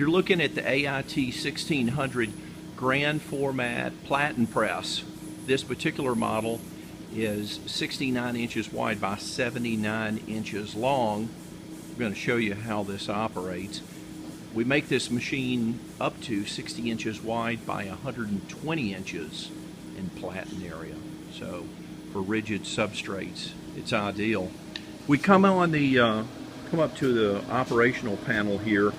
You're looking at the AIT1600 Grand Format Platen Press. This particular model is 69 inches wide by 79 inches long. I'm going to show you how this operates. We make this machine up to 60 inches wide by 120 inches in platen area. So for rigid substrates, it's ideal. We come up to the operational panel here.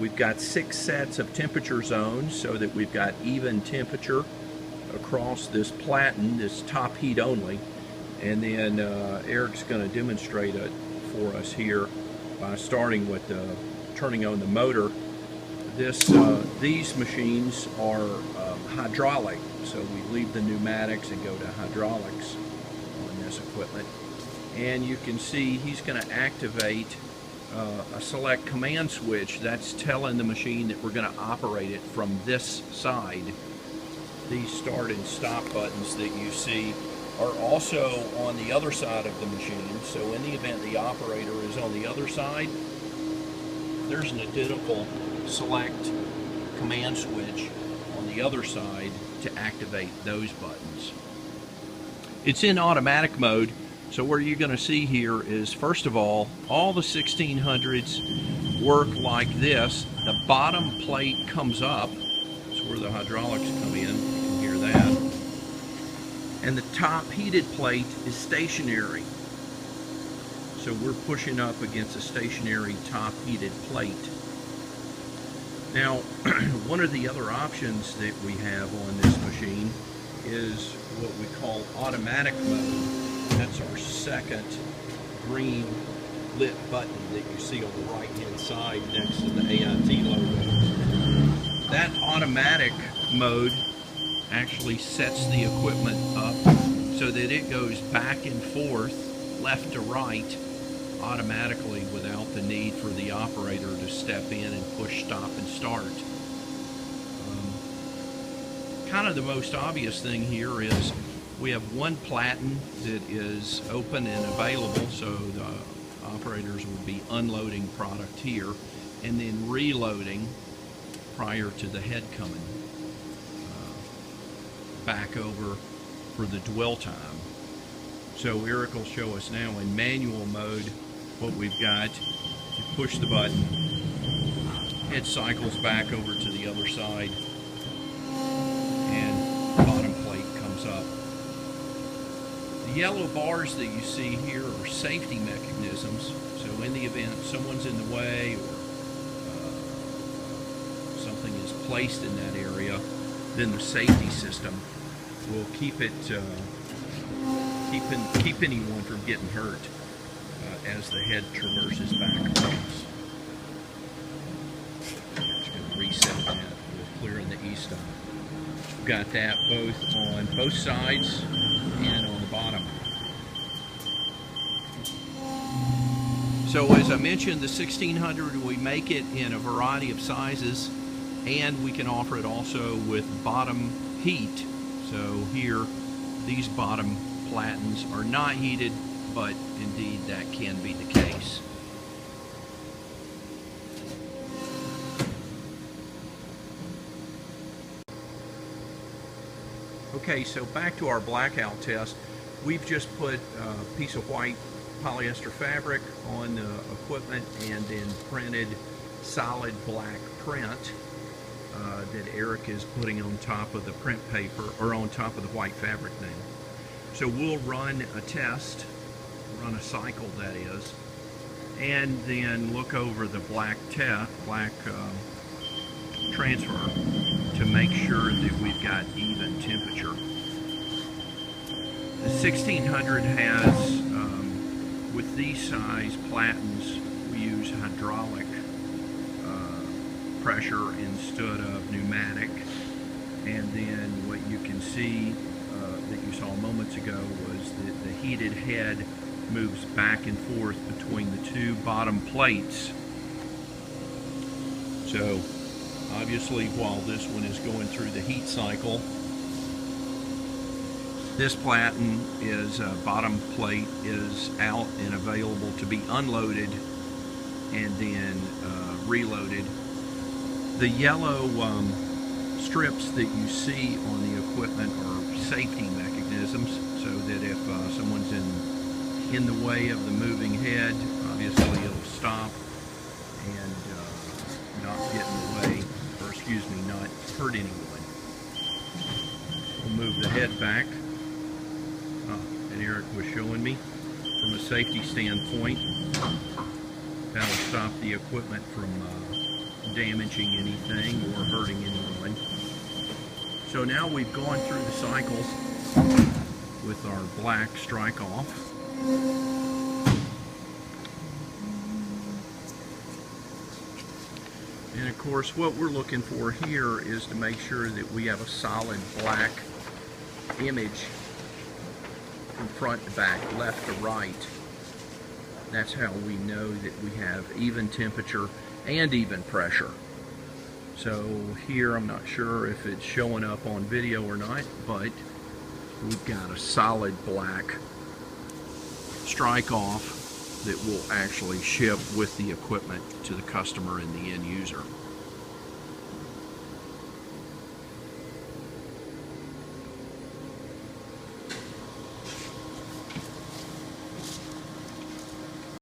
We've got 6 sets of temperature zones so that we've got even temperature across this platen, this top heat only. And then Eric's going to demonstrate it for us here by starting with turning on the motor. These machines are hydraulic, so we leave the pneumatics and go to hydraulics on this equipment. And you can see he's going to activate a select command switch that's telling the machine that we're going to operate it from this side. These start and stop buttons that you see are also on the other side of the machine, so in the event the operator is on the other side, there's an identical select command switch on the other side to activate those buttons. It's in automatic mode. So what you're going to see here is, first of all the 1600s work like this. The bottom plate comes up. That's where the hydraulics come in. You can hear that. And the top heated plate is stationary. So we're pushing up against a stationary top heated plate. Now, one of the other options that we have on this machine is what we call automatic mode. That's our second green lit button that you see on the right hand side next to the AIT logo. That automatic mode actually sets the equipment up so that it goes back and forth, left to right, automatically without the need for the operator to step in and push stop and start. Kind of the most obvious thing here is we have one platen that is open and available, so the operators will be unloading product here and then reloading prior to the head coming back over for the dwell time. So Eric will show us now in manual mode what we've got. You push the button, it cycles back over to the other side, and the bottom plate comes up. The yellow bars that you see here are safety mechanisms, so in the event someone's in the way or something is placed in that area, then the safety system will keep anyone from getting hurt as the head traverses back across. Just going to reset that. We're clearing the e-stop. We've got that both on both sides and on the bottom. So as I mentioned, the 1600, we make it in a variety of sizes, and we can offer it also with bottom heat. So here, these bottom platens are not heated, but indeed that can be the case. Okay, so back to our blackout test. We've just put a piece of white polyester fabric on the equipment and then printed solid black print that Eric is putting on top of the print paper, or on top of the white fabric now. So we'll run a test, run a cycle that is, and then look over the black transfer to make sure that we've got even temperature. The 1600 has, with these size platens, we use hydraulic pressure instead of pneumatic. And then what you can see that you saw moments ago was that the heated head moves back and forth between the two bottom plates. So obviously while this one is going through the heat cycle, this platen is bottom plate is out and available to be unloaded and then reloaded. The yellow strips that you see on the equipment are safety mechanisms, so that if someone's in the way of the moving head, obviously it'll stop and not get in the way, or excuse me, not hurt anyone. We'll move the head back. And Eric was showing me from a safety standpoint, that'll stop the equipment from damaging anything or hurting anyone. So now we've gone through the cycles with our black strike off. And of course what we're looking for here is to make sure that we have a solid black image from front to back, left to right. That's how we know that we have even temperature and even pressure. So here I'm not sure if it's showing up on video or not, but we've got a solid black strike off that will actually ship with the equipment to the customer and the end user.